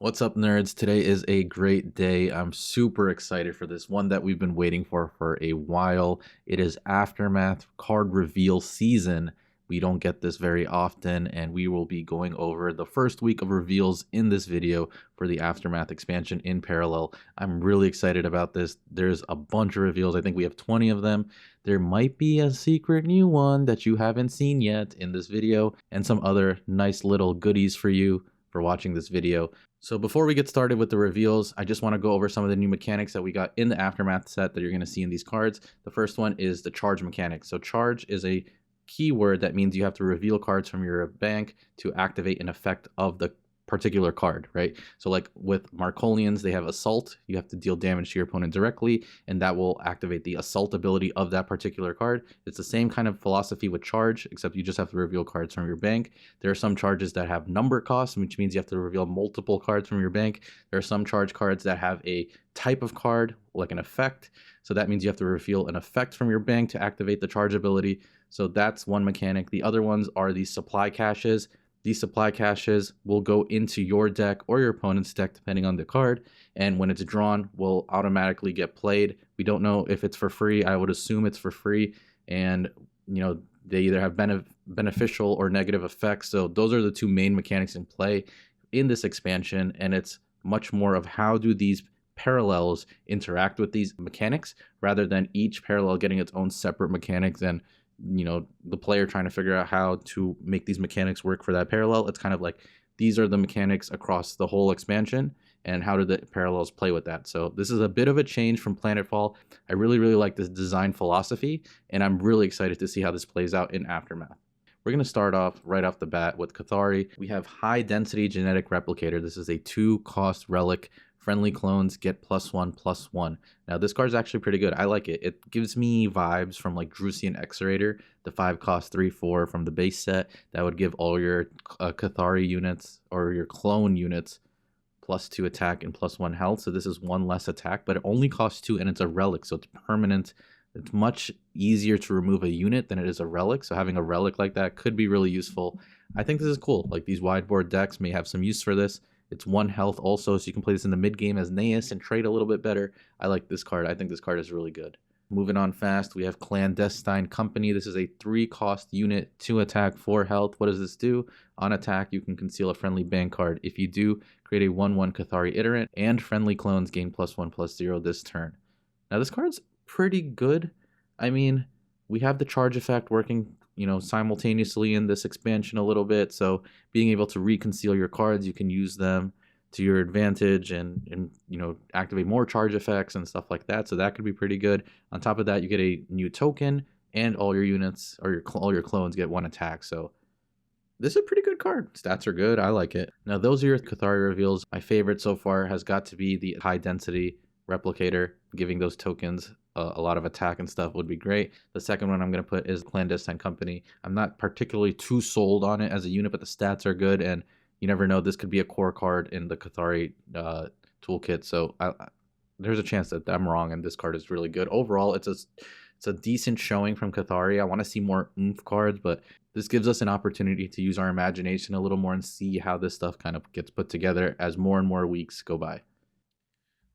What's up, nerds? Today is a great day. I'm super excited for this one that we've been waiting for a while. It is Aftermath card reveal season. We don't get this very often, and we will be going over the first week of reveals in this video for the Aftermath expansion in parallel. I'm really excited about this. There's a bunch of reveals. I think we have 20 of them. There might be a secret new one that you haven't seen yet in this video, and some other nice little goodies for you for watching this video. So before we get started with the reveals, I just want to go over some of the new mechanics that we got in the Aftermath set that you're going to see in these cards. The first one is the charge mechanic. So charge is a keyword that means you have to reveal cards from your bank to activate an effect of the particular card, right? So like with Marcolians, they have assault. You have to deal damage to your opponent directly, and that will activate the assault ability of that particular card. It's the same kind of philosophy with charge, except you just have to reveal cards from your bank. There are some charges that have number costs, which means you have to reveal multiple cards from your bank. There are some charge cards that have a type of card, like an effect. So that means you have to reveal an effect from your bank to activate the charge ability. So that's one mechanic. The other ones are the supply caches. These supply caches will go into your deck or your opponent's deck, depending on the card, and when it's drawn, will automatically get played. We don't know if it's for free. I would assume it's for free, and they either have beneficial or negative effects. So those are the two main mechanics in play in this expansion, and it's much more of how do these parallels interact with these mechanics rather than each parallel getting its own separate mechanics and the player trying to figure out how to make these mechanics work for that parallel. It's kind of like these are the mechanics across the whole expansion, and how do the parallels play with that. So this is a bit of a change from Planetfall. I really like this design philosophy, and I'm really excited to see how this plays out in Aftermath. We're going to start off right off the bat with Cathari. We have High Density Genetic Replicator. This is a 2-cost relic. Friendly clones get +1/+1. Now this card is actually pretty good. I like it. It gives me vibes from like Drusian Exorator, the 5-cost 3/4 from the base set. That would give all your Cathari units or your clone units +2 attack and +1 health. So this is 1 less attack, but it only costs 2 and it's a relic, so it's permanent. It's much easier to remove a unit than it is a relic, so having a relic like that could be really useful. I think this is cool. Like these wideboard decks may have some use for this. It's 1 health also, so you can play this in the mid game as Naeus and trade a little bit better. I like this card. I think this card is really good. Moving on fast, we have Clandestine Company. This is a 3-cost unit, 2 attack, 4 health. What does this do? On attack, you can conceal a friendly bank card. If you do, create a 1/1 Cathari Iterant, and friendly clones gain +1/+0 this turn. Now this card's pretty good. I mean, we have the charge effect working simultaneously in this expansion a little bit, so being able to reconceal your cards, you can use them to your advantage and activate more charge effects and stuff like that, so that could be pretty good. On top of that, you get a new token, and all your units or all your clones get 1 attack, so this is a pretty good card. Stats are good. I like it. Now those are your Cathari reveals. My favorite so far has got to be the High Density Replicator. Giving those tokens a lot of attack and stuff would be great. The second one I'm going to put is Clandestine Company. I'm not particularly too sold on it as a unit, but the stats are good, and you never know, this could be a core card in the Cathari toolkit, so there's a chance that I'm wrong and this card is really good. Overall, it's a decent showing from Cathari. I want to see more oomph cards, but this gives us an opportunity to use our imagination a little more and see how this stuff kind of gets put together as more and more weeks go by.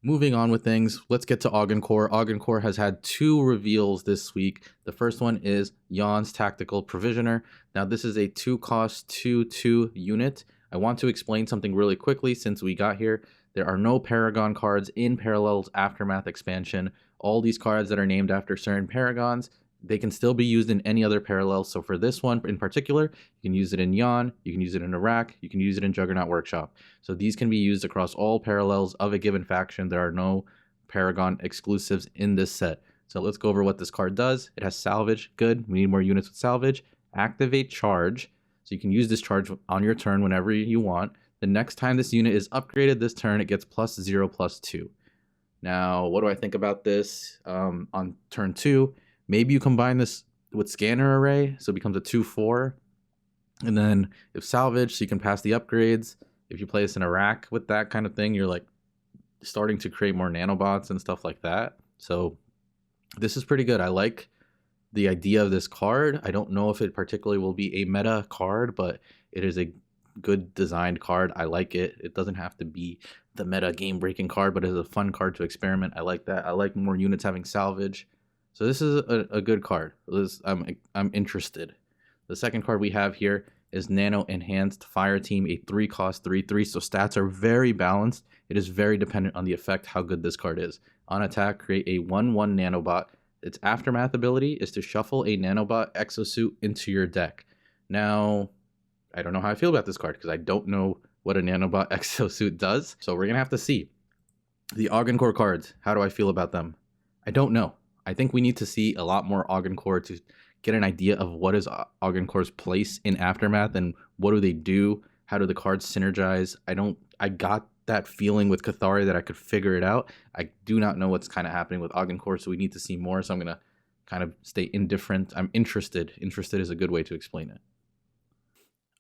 Moving on with things, let's get to Augencore. Augencore has had 2 reveals this week. The first one is Yon's Tactical Provisioner. Now this is a 2-cost 2/2 unit. I want to explain something really quickly since we got here. There are no Paragon cards in Parallel's Aftermath expansion. All these cards that are named after certain Paragons, they can still be used in any other parallel. So for this one in particular, you can use it in Yon, you can use it in Iraq, you can use it in Juggernaut Workshop. So these can be used across all parallels of a given faction. There are no Paragon exclusives in this set. So let's go over what this card does. It has Salvage. Good. We need more units with Salvage. Activate Charge. So you can use this charge on your turn whenever you want. The next time this unit is upgraded this turn, it gets +0/+2. Now, what do I think about this on turn 2? Maybe you combine this with Scanner Array, so it becomes a 2/4. And then if Salvage, so you can pass the upgrades. If you play this in Iraq with that kind of thing, you're like starting to create more nanobots and stuff like that. So this is pretty good. I like the idea of this card. I don't know if it particularly will be a meta card, but it is a good designed card. I like it. It doesn't have to be the meta game breaking card, but it's a fun card to experiment. I like that. I like more units having salvage. So this is a good card. I'm interested. The second card we have here is Nanoenhanced Fireteam, a 3-cost 3/3. So stats are very balanced. It is very dependent on the effect how good this card is. On attack, create a 1/1 nanobot. Its aftermath ability is to shuffle a nanobot exosuit into your deck. Now, I don't know how I feel about this card because I don't know what a nanobot exosuit does. So we're going to have to see. The Augencore cards, how do I feel about them? I don't know. I think we need to see a lot more Augencore to get an idea of what is Augencore's place in Aftermath and what do they do? How do the cards synergize? I got that feeling with Cathari that I could figure it out. I do not know what's kind of happening with Augencore, so we need to see more. So I'm going to kind of stay indifferent. I'm interested. Interested is a good way to explain it.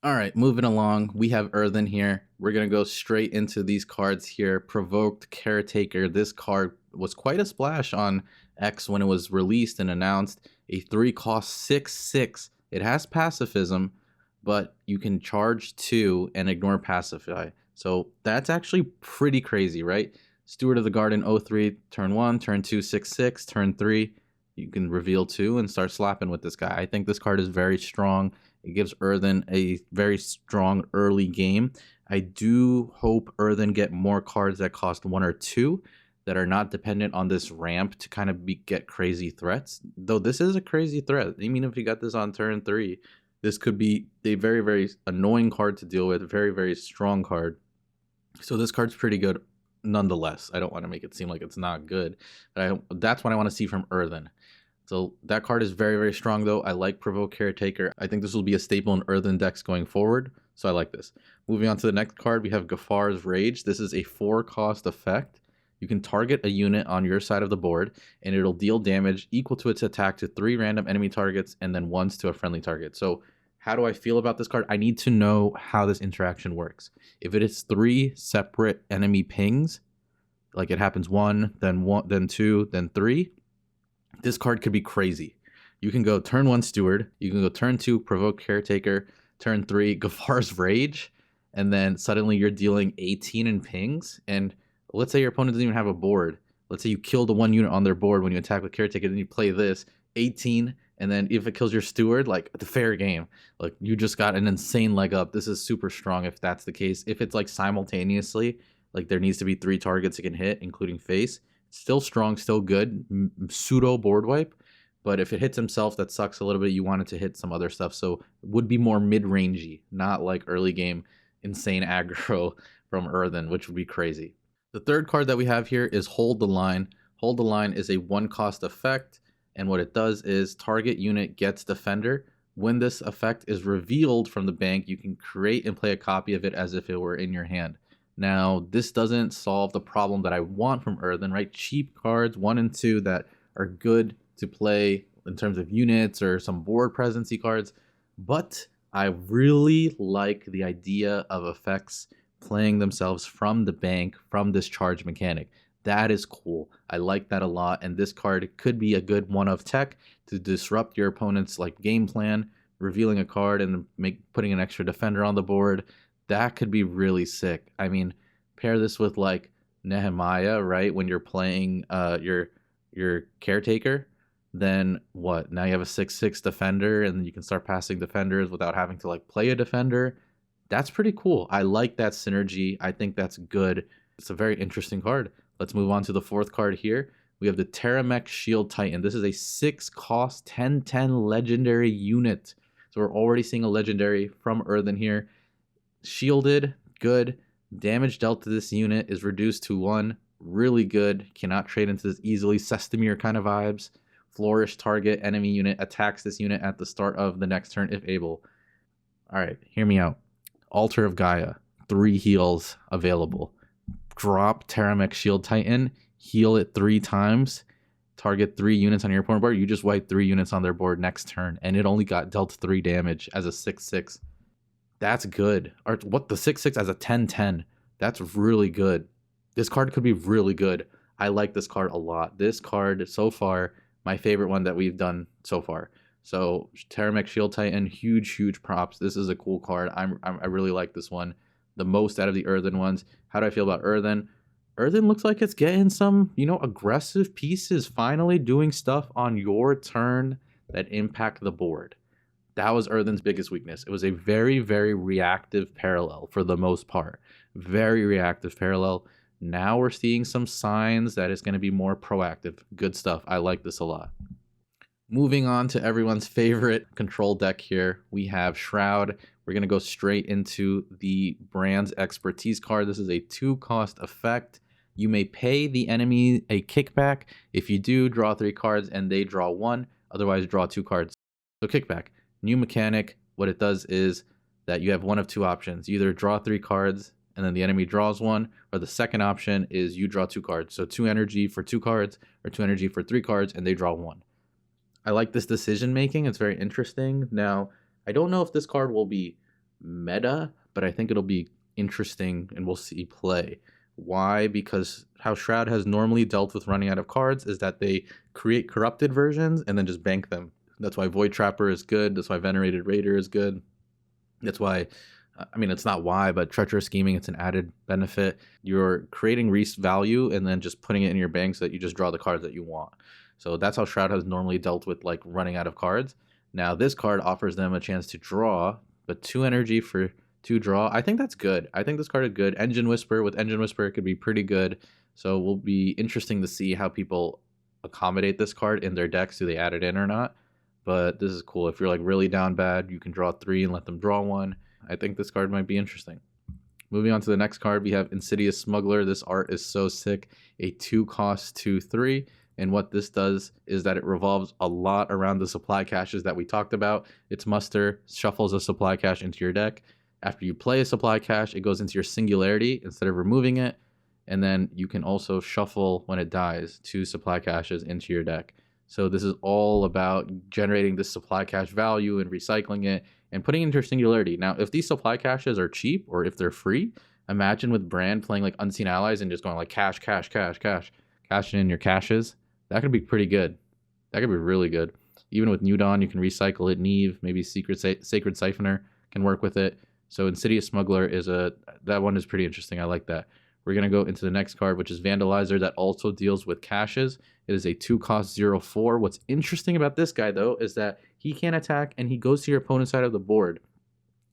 All right, moving along, we have Earthen here. We're going to go straight into these cards here. Provoke Caretaker. This card was quite a splash on X when it was released and announced. A 3-cost 6/6. It has pacifism, but you can charge 2 and ignore pacify. So that's actually pretty crazy, right? Steward of the Garden 03, turn 1, turn 2, 6/6, turn 3. You can reveal 2 and start slapping with this guy. I think this card is very strong. It gives Earthen a very strong early game. I do hope Earthen get more cards that cost 1 or 2 that are not dependent on this ramp to kind of get crazy threats. Though this is a crazy threat. I mean, if you got this on turn 3, this could be a very, very annoying card to deal with. Very, very strong card. So this card's pretty good nonetheless. I don't want to make it seem like it's not good. But that's what I want to see from Earthen. So that card is very, very strong, though. I like Provoke Caretaker. I think this will be a staple in Earthen decks going forward, so I like this. Moving on to the next card, we have Gafar's Rage. This is a 4-cost effect. You can target a unit on your side of the board, and it'll deal damage equal to its attack to 3 random enemy targets and then once to a friendly target. So how do I feel about this card? I need to know how this interaction works. If it is 3 separate enemy pings, like it happens 1, then 2, then 3, this card could be crazy. You can go turn 1 Steward, you can go turn 2 Provoke Caretaker, turn 3 Gafar's Rage, and then suddenly you're dealing 18 in pings. And let's say your opponent doesn't even have a board. Let's say you kill the 1 unit on their board when you attack with Caretaker, then you play this 18, and then if it kills your Steward, like the fair game. Like you just got an insane leg up. This is super strong if that's the case. If it's like simultaneously, like there needs to be 3 targets it can hit, including face. Still strong, still good, pseudo board wipe, but if it hits himself, that sucks a little bit. You want it to hit some other stuff, so it would be more mid-rangey, not like early game insane aggro from Earthen, which would be crazy. The third card that we have here is Hold the Line. Hold the Line is a 1-cost effect, and what it does is target unit gets defender. When this effect is revealed from the bank, you can create and play a copy of it as if it were in your hand. Now, this doesn't solve the problem that I want from Earthen, right? Cheap cards, 1 and 2, that are good to play in terms of units or some board presency cards. But I really like the idea of effects playing themselves from the bank, from this charge mechanic. That is cool. I like that a lot. And this card could be a good one of tech to disrupt your opponent's game plan, revealing a card and putting an extra defender on the board. That could be really sick. I mean, pair this with Nehemiah, right? When you're playing your Caretaker, then what? Now you have a 6/6 defender, and you can start passing defenders without having to play a defender. That's pretty cool. I like that synergy. I think that's good. It's a very interesting card. Let's move on to the fourth card here. We have the Terramech Shield Titan. This is a 6-cost 10/10 legendary unit. So we're already seeing a legendary from Earthen here. Shielded, good. Damage dealt to this unit is reduced to 1. Really good. Cannot trade into this easily. Sestamir kind of vibes. Flourish, target enemy unit attacks this unit at the start of the next turn if able. Alright, hear me out. Altar of Gaia. 3 heals available. Drop Terramech Shield Titan. Heal it 3 times. Target 3 units on your opponent board. You just wipe 3 units on their board next turn. And it only got dealt 3 damage as a 6/6. That's good. Or what, the 6/6 as a 10/10. That's really good. This card could be really good. I like this card a lot. This card so far, my favorite one that we've done so far. So Terramech Shield Titan, huge props. This is a cool card. I really like this one the most out of the Earthen ones. How do I feel about Earthen? Earthen looks like it's getting some, aggressive pieces, finally doing stuff on your turn that impact the board. That was Earthen's biggest weakness. It was a very reactive parallel for the most part. Very reactive parallel. Now we're seeing some signs that it's going to be more proactive. Good stuff. I like this a lot. Moving on to everyone's favorite control deck here, we have Shroud. We're going to go straight into the brand's expertise card. This is a 2-cost effect. You may pay the enemy a kickback. If you do, draw 3 cards and they draw 1. Otherwise, draw 2 cards. So kickback. New mechanic. What it does is that you have one of 2 options. You either draw 3 cards and then the enemy draws 1, or the second option is you draw 2 cards. So 2 energy for 2 cards, or 2 energy for 3 cards, and they draw 1. I like this decision making. It's very interesting. Now, I don't know if this card will be meta, but I think it'll be interesting and we'll see play. Why? Because how Shroud has normally dealt with running out of cards is that they create corrupted versions and then just bank them. That's why Void Trapper is good. That's why Venerated Raider is good. That's why, it's not why, but Treacherous Scheming, it's an added benefit. You're creating Reese value and then just putting it in your bank so that you just draw the cards that you want. So that's how Shroud has normally dealt with like running out of cards. Now this card offers them a chance to draw, but 2 energy for 2 draw. I think that's good. I think this card is good. Engine Whisper, with Engine Whisper, it could be pretty good. So it will be interesting to see how people accommodate this card in their decks. Do they add it in or not? But this is cool. If you're like really down bad, you can draw 3 and let them draw 1. I think this card might be interesting. Moving on to the next card, we have Insidious Smuggler. This art is so sick. A 2-cost 2/3. And what this does is that it revolves a lot around the supply caches that we talked about. Its muster shuffles a supply cache into your deck. After you play a supply cache, it goes into your singularity instead of removing it. And then you can also shuffle when it dies 2 supply caches into your deck. So this is all about generating this supply cache value and recycling it and putting it into your singularity. Now, if these supply caches are cheap or if they're free, imagine with Brand playing like Unseen Allies and just going like cash, cashing in your caches. That could be pretty good. That could be really good. Even with New Dawn, you can recycle it. Neve, maybe Sacred Siphoner can work with it. So Insidious Smuggler that one is pretty interesting. I like that. We're going to go into the next card, which is Vandalizer, that also deals with caches. It is a 2-cost 0/4. What's interesting about this guy, though, is that he can attack and he goes to your opponent's side of the board.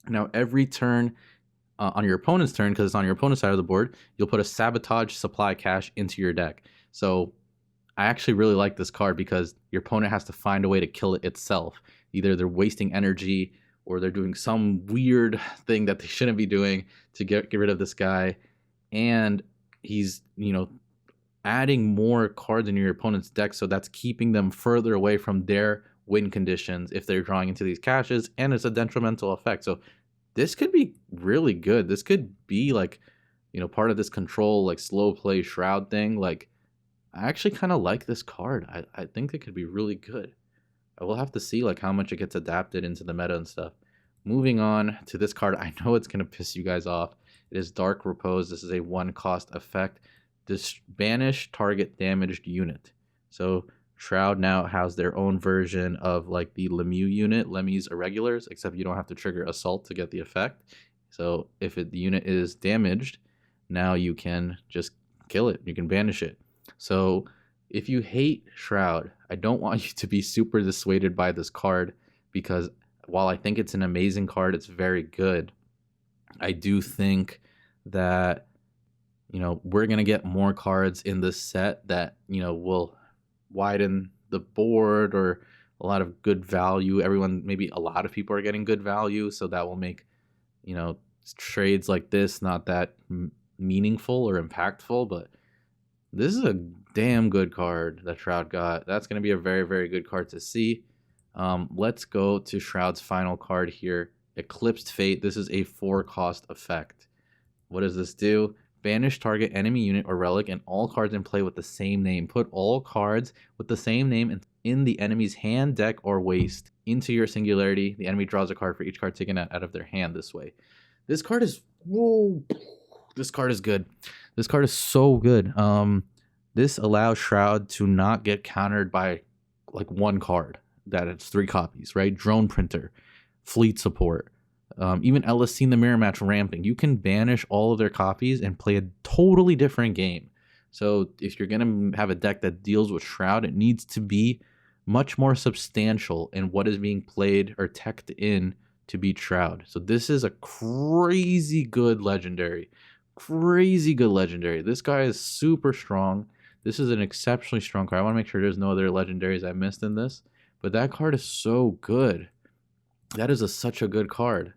Now, every turn on your opponent's turn, because it's on your opponent's side of the board, you'll put a Sabotage supply cache into your deck. So I actually really like this card because your opponent has to find a way to kill it itself. Either they're wasting energy or they're doing some weird thing that they shouldn't be doing to get rid of this guy. And he's, adding more cards in your opponent's deck, so that's keeping them further away from their win conditions if they're drawing into these caches, and it's a detrimental effect. So this could be really good. This could be like, part of this control, like slow play Shroud thing. Like, I actually kind of like this card. I think it could be really good. I will have to see like how much it gets adapted into the meta and stuff. Moving on to this card, I know it's going to piss you guys off. It is Dark Repose. This is a 1-cost effect. Banish target damaged unit. So Shroud now has their own version of like the Lemieux unit, Lemmy's Irregulars, except you don't have to trigger Assault to get the effect. So if the unit is damaged, now you can just kill it. You can banish it. So if you hate Shroud, I don't want you to be super dissuaded by this card, because while I think it's an amazing card, it's very good. I do think that, we're going to get more cards in this set that, will widen the board or a lot of good value. Maybe a lot of people are getting good value. So that will make, trades like this not that meaningful or impactful. But this is a damn good card that Shroud got. That's going to be a very, very good card to see. Let's go to Shroud's final card here. Eclipsed Fate. This is a 4-cost effect. What does this do? Banish target enemy unit or relic and all cards in play with the same name. Put all cards with the same name in the enemy's hand, deck, or waste into your singularity. The enemy draws a card for each card taken out of their hand this way. This card is... Whoa. This card is good. This card is so good. This allows Shroud to not get countered by like one card. that it's 3 copies, right? Drone printer, fleet support, even LSC in the mirror match ramping. You can banish all of their copies and play a totally different game. So if you're going to have a deck that deals with Shroud, it needs to be much more substantial in what is being played or teched in to beat Shroud. So this is a crazy good legendary. Crazy good legendary. This guy is super strong. This is an exceptionally strong card. I want to make sure there's no other legendaries I missed in this. But that card is so good. That is such a good card.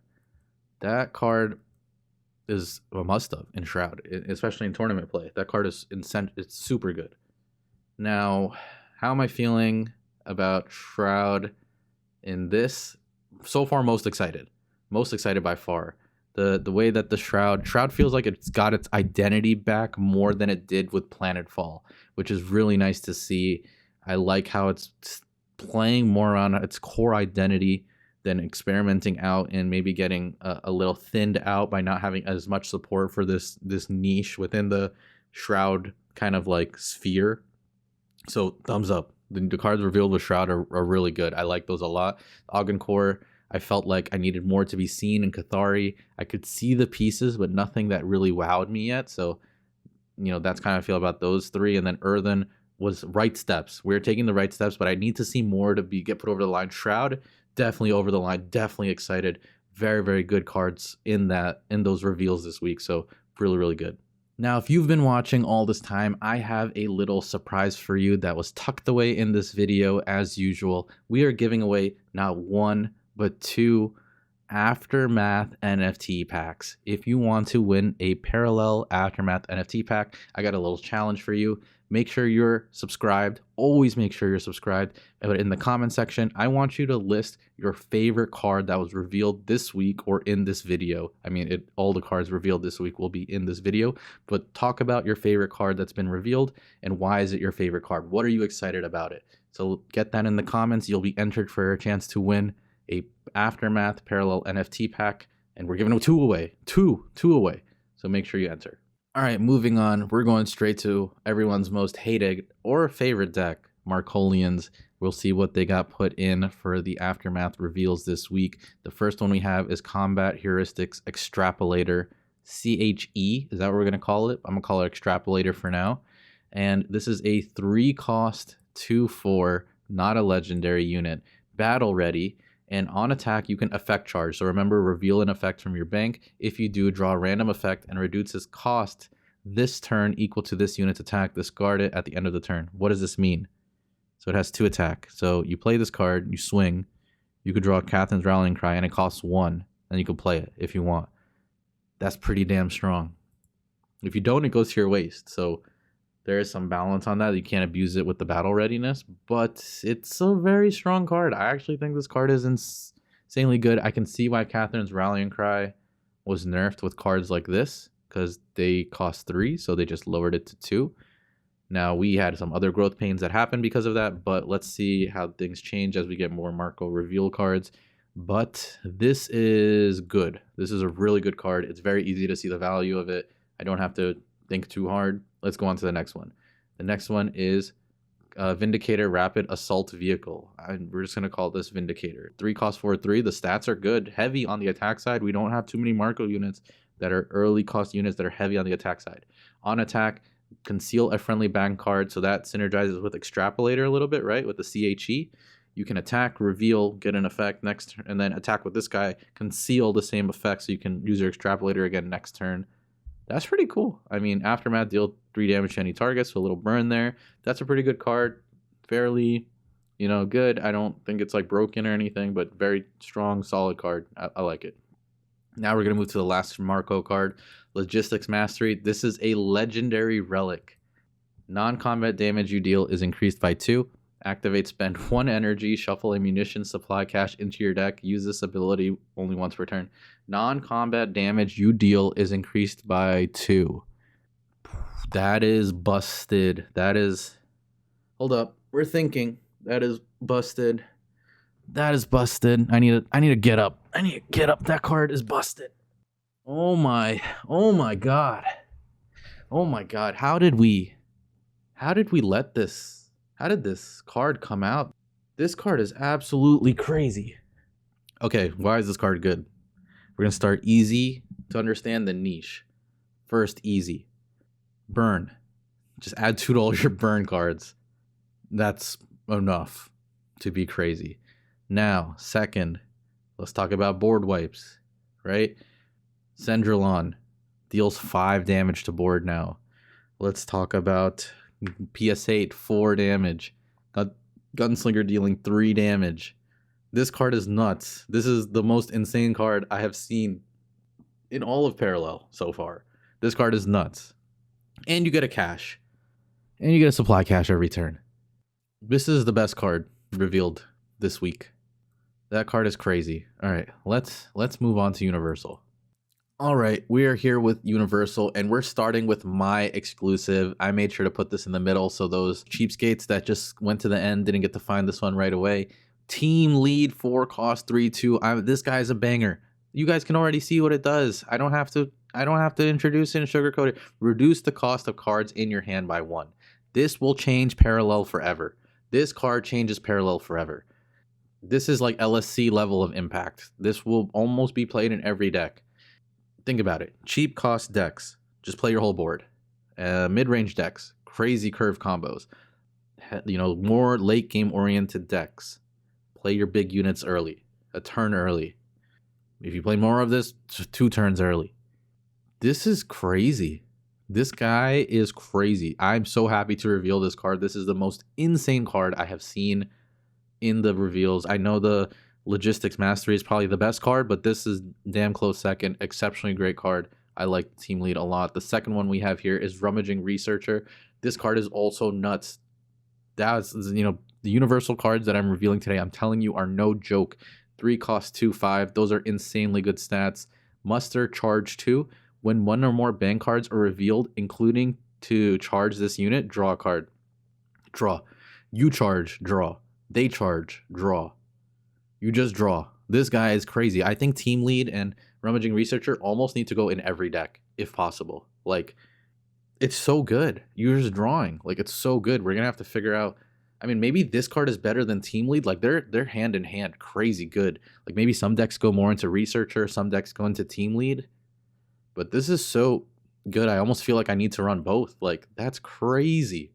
That card is a must-have in Shroud, especially in tournament play. That card is it's super good. Now, how am I feeling about Shroud in this? So far, most excited. Most excited by far. The way that the Shroud feels like it's got its identity back more than it did with Planetfall, which is really nice to see. I like how it's playing more on its core identity than experimenting out and maybe getting a little thinned out by not having as much support for this niche within the Shroud kind of like sphere. So thumbs up. The cards revealed with Shroud are really good. I like those a lot. Augencore, I felt like I needed more to be seen in Cathari. I could see the pieces, but nothing that really wowed me yet. So, that's kind of how I feel about those 3. And then Earthen was right steps. We're taking the right steps, but I need to see more to get put over the line. Shroud, definitely over the line. Definitely excited. Very, very good cards in those reveals this week. So really, really good. Now, if you've been watching all this time, I have a little surprise for you that was tucked away in this video as usual. We are giving away not 1, but 2 Aftermath NFT packs. If you want to win a parallel Aftermath NFT pack, I got a little challenge for you. Make sure you're subscribed. Always make sure you're subscribed. But in the comment section, I want you to list your favorite card that was revealed this week or in this video. I mean, all the cards revealed this week will be in this video, but talk about your favorite card that's been revealed and why is it your favorite card? What are you excited about it? So get that in the comments. You'll be entered for a chance to win a Aftermath parallel NFT pack, and we're giving 2 away. Two away. So make sure you enter. All right, moving on. We're going straight to everyone's most hated or favorite deck, Markolians. We'll see what they got put in for the Aftermath reveals this week. The first one we have is Combat Heuristics Extrapolator, CHE. Is that what we're going to call it? I'm going to call it Extrapolator for now. And this is a 3-cost 2/4, not a legendary unit, battle ready. And on attack, you can effect charge. So remember, reveal an effect from your bank. If you do, draw a random effect and reduce its cost this turn equal to this unit's attack. Discard it at the end of the turn. What does this mean? So it has 2 attack. So you play this card, you swing. You could draw Catharine's Rallying Cry, and it costs 1. And you can play it if you want. That's pretty damn strong. If you don't, it goes to your waste. So there is some balance on that. You can't abuse it with the battle readiness, but it's a very strong card. I actually think this card is insanely good. I can see why Catharine's Rallying Cry was nerfed with cards like this, because they cost 3, so they just lowered it to 2. Now, we had some other growth pains that happened because of that, but let's see how things change as we get more Marco reveal cards. But this is good. This is a really good card. It's very easy to see the value of it. I don't have to think too hard. Let's go on to the next one. The next one is Vindicator Rapid Assault Vehicle. We're just going to call this Vindicator. 3 cost 4/3. The stats are good. Heavy on the attack side. We don't have too many Marco units that are early cost units that are heavy on the attack side. On attack, conceal a friendly bank card. So that synergizes with Extrapolator a little bit, right? With the CHE. You can attack, reveal, get an effect next turn, and then attack with this guy. Conceal the same effect so you can use your Extrapolator again next turn. That's pretty cool. I mean, Aftermath deal 3 damage to any target, so a little burn there. That's a pretty good card. Fairly, good. I don't think it's like broken or anything, but very strong, solid card. I like it. Now we're going to move to the last Marco card, Logistics Mastery. This is a legendary relic. Non-combat damage you deal is increased by 2. Activate, spend 1 energy, shuffle a munition supply cache into your deck. Use this ability only once per turn. Non-combat damage you deal is increased by 2. That is busted. That is... Hold up. We're thinking. That is busted. That is busted. I need to get up. I need to get up. That card is busted. Oh my god. Oh my god. How did we let this... How did this card come out? This card is absolutely crazy. Okay, why is this card good? We're going to start easy to understand the niche. First, easy. Burn. Just add 2 to all your burn cards. That's enough to be crazy. Now, second, let's talk about board wipes, right? Sendrillon deals 5 damage to board now. Let's talk about PS8, 4 damage. Gunslinger dealing 3 damage. This card is nuts. This is the most insane card I have seen in all of Parallel so far. This card is nuts. And you get a cash. And you get a supply cash every turn. This is the best card revealed this week. That card is crazy. All right, let's move on to Universal. All right, we are here with Universal, and we're starting with my exclusive. I made sure to put this in the middle so those cheapskates that just went to the end didn't get to find this one right away. Team Lead 4 cost 3/2. This guy's a banger. You guys can already see what it does. I don't have to introduce it and sugarcoat it. Reduce the cost of cards in your hand by 1. This will change Parallel forever. This card changes Parallel forever. This is like LSC level of impact. This will almost be played in every deck. Think about it. Cheap cost decks. Just play your whole board. Mid-range decks. Crazy curve combos. More late game oriented decks. Play your big units early. A turn early. If you play more of this, 2 turns early. This is crazy. This guy is crazy. I'm so happy to reveal this card. This is the most insane card I have seen in the reveals. I know the Logistics Mastery is probably the best card, but this is damn close second. Exceptionally great card. I like Team Lead a lot. The second one we have here is Rummaging Researcher. This card is also nuts. That's, the Universal cards that I'm revealing today, I'm telling you, are no joke. 3 cost 2/5. Those are insanely good stats. Muster charge 2. When 1 or more bank cards are revealed, including to charge this unit, draw a card. Draw. You charge, draw. They charge, draw. You just draw. This guy is crazy. I think Team Lead and Rummaging Researcher almost need to go in every deck, if possible. Like, it's so good. You're just drawing. Like, it's so good. We're going to have to figure out. I mean, maybe this card is better than Team Lead. Like, they're hand in hand. Crazy good. Like, maybe some decks go more into Researcher. Some decks go into Team Lead. But this is so good. I almost feel like I need to run both. Like, that's crazy.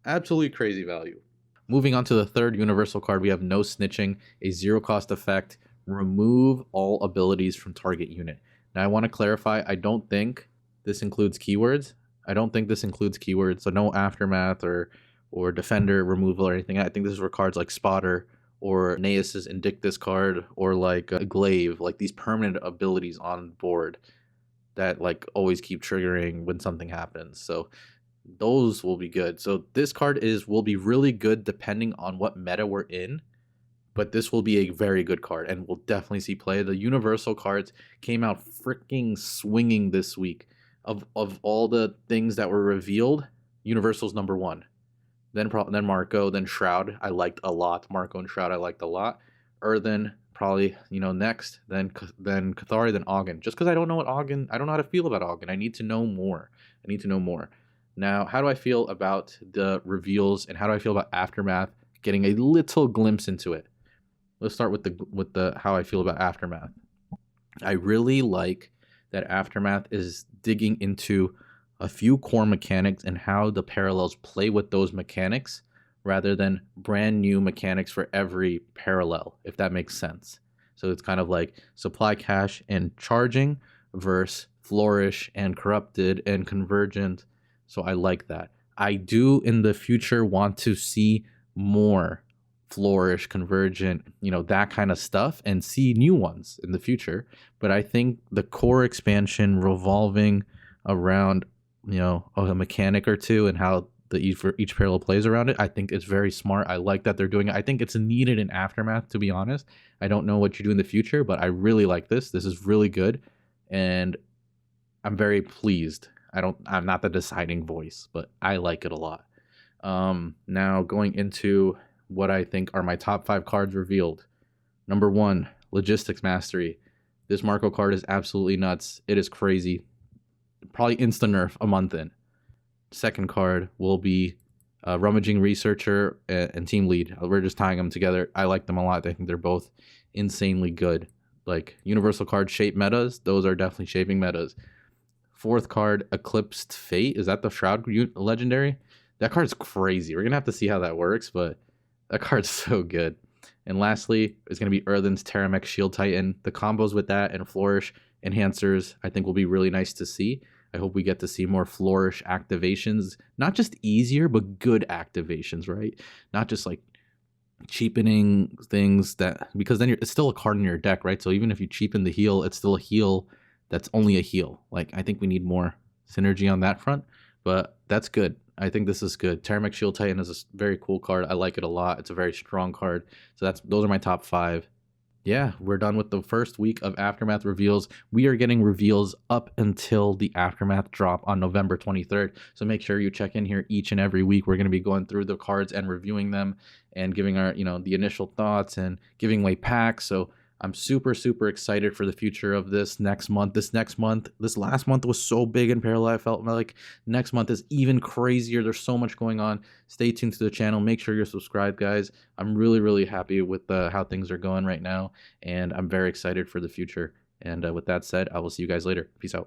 Absolutely crazy value. Moving on to the third Universal card, we have No Snitching, a 0 cost effect. Remove all abilities from target unit. Now, I want to clarify, I don't think this includes keywords. So no Aftermath or Defender removal or anything. I think this is for cards like Spotter or Naeus's Indictus card or like Glaive, like these permanent abilities on board that like always keep triggering when something happens. So those will be good. So this card will be really good depending on what meta we're in, but this will be a very good card and we'll definitely see play. The Universal cards came out freaking swinging this week. Of all the things that were revealed, Universal's number 1. Then Marco, then Shroud. I liked a lot. Marco and Shroud I liked a lot. Earthen probably next. Then Cathari, then Ogden. Just because I don't know how to feel about Ogden. I need to know more. Now, how do I feel about the reveals and how do I feel about Aftermath? Getting a little glimpse into it. Let's start with the how I feel about Aftermath. I really like that Aftermath is digging into a few core mechanics and how the parallels play with those mechanics rather than brand new mechanics for every parallel, if that makes sense. So it's kind of like supply cache and charging versus flourish and corrupted and convergent. So I like that. I do in the future want to see more flourish, convergent, that kind of stuff and see new ones in the future. But I think the core expansion revolving around, a mechanic or two and how each parallel plays around it, I think it's very smart. I like that they're doing it. I think it's needed in Aftermath, to be honest. I don't know what you do in the future, but I really like this. This is really good. And I'm very pleased. I'm not the deciding voice, but I like it a lot. Now going into what I think are my top 5 cards revealed. Number 1, Logistics Mastery. This Marco card is absolutely nuts. It is crazy. Probably insta nerf a month in. Second card will be Rummaging Researcher and Team Lead. We're just tying them together. I like them a lot. I think they're both insanely good. Like universal card shape metas, those are definitely shaping metas. Fourth card, Eclipsed Fate. Is that the Shroud legendary? That card's crazy. We're gonna have to see how that works, but that card's so good. And lastly, it's gonna be Earthen's Terramex Shield Titan. The combos with that and Flourish enhancers, I think, will be really nice to see. I hope we get to see more Flourish activations, not just easier, but good activations, right? Not just like cheapening things that, because then it's still a card in your deck, right? So even if you cheapen the heal, it's still a heal that's only a heal. Like, I think we need more synergy on that front, but that's good. I think this is good. Terramex Shield Titan is a very cool card. I like it a lot. It's a very strong card. So those are my top 5. Yeah, we're done with the first week of Aftermath reveals. We are getting reveals up until the Aftermath drop on November 23rd. So make sure you check in here each and every week. We're going to be going through the cards and reviewing them and giving our, the initial thoughts and giving away packs. So I'm super, super excited for the future of this next month. This last month was so big in parallel. I felt like next month is even crazier. There's so much going on. Stay tuned to the channel. Make sure you're subscribed, guys. I'm really, really happy with how things are going right now, and I'm very excited for the future. And with that said, I will see you guys later. Peace out.